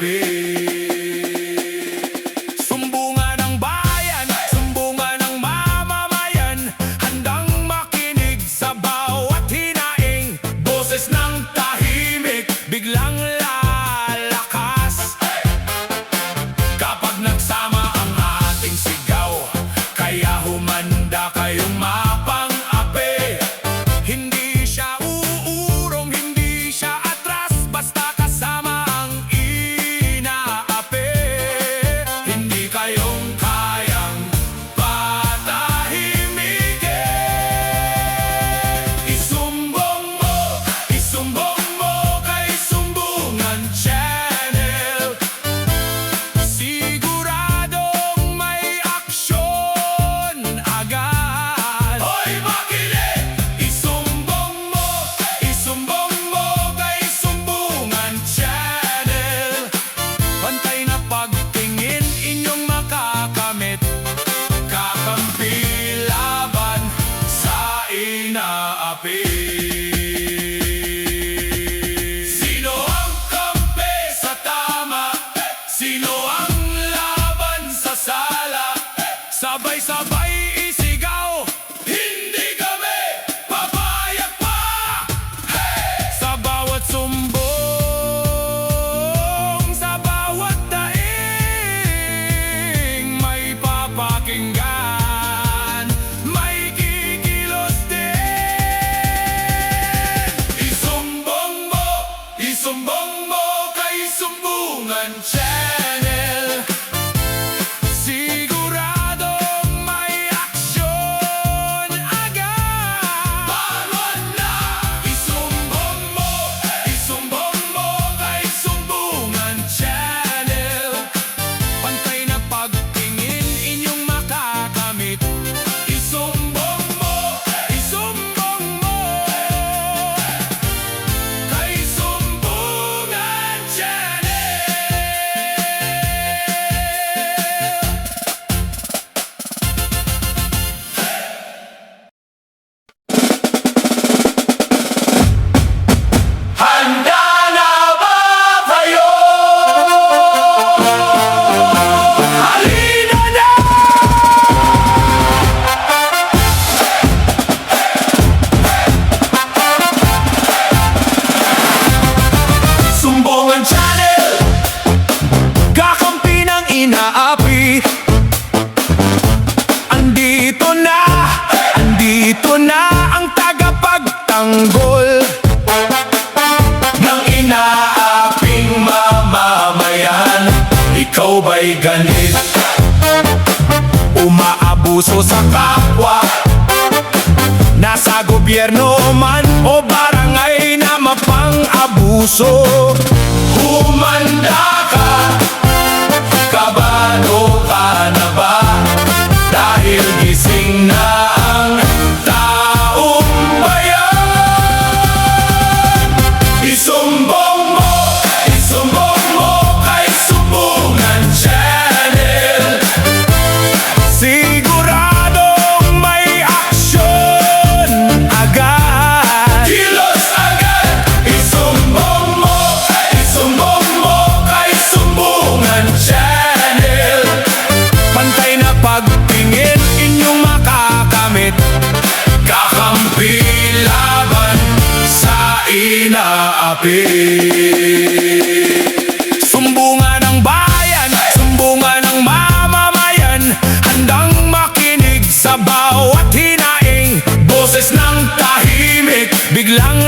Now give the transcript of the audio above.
inaapi. Sumbungan ng bayan, sumbungan ng mamamayan, handang makinig sa bawat hinaing. Boses ng tahimik, biglang lalakas kapag nagsama ang ating sigaw. Kaya humanda kayong mapang-api. Hindi siya uurong, hindi siya atras, basta kasama ang inaapi. Hindi kayong kayang patahimikin. Isumbong mo kay Sumbungan Channel. Siguradong may aksyon agad. Hoy makinig! Isumbong mo kay Sumbungan Channel. Pantay na pagtingin inyong makakamit. Kakampi laban sa inaapi. Sino ang kampi sa tama? Sino ang laban sa sala? Sabay-sabay isigaw, hindi kami papayag pa. Sa bawat sumbong, sa bawat daing, may papakinggan, may kikilos din. Isumbong mo kay Sumbungan Channel. Siguradong may aksyon agad. Bawal na! Isumbong mo kay Sumbungan Channel. Pantay na pagtingin inyong makakamit. Isumbong mo kay Sumbungan Channel. Handa na ba kayo? Halina na! Sumbungan Channel, kakampi ng inaapi. Andito na ang tagapagtanggol ng inaaping mamamayan. Ikaw ba'y ganit? Umaabuso sa kapwa, nasa gobyerno man o barangay na mapang-abuso. Humanda ka, kabado ka na ba? Dahil gising na ang taong bayan. Isumbong mo kay Sumbungan Channel. Siguradong may aksyon agad. Kilos agad. Isumbong mo kay Sumbungan Channel. Pantay na pagtingin inyong makakamit. Kakampi laban sa inaapi. Sumbungan ng bayan, sumbungan ng mamamayan, handang makinig sa bawat hinaing. Boses ng tahimik, biglang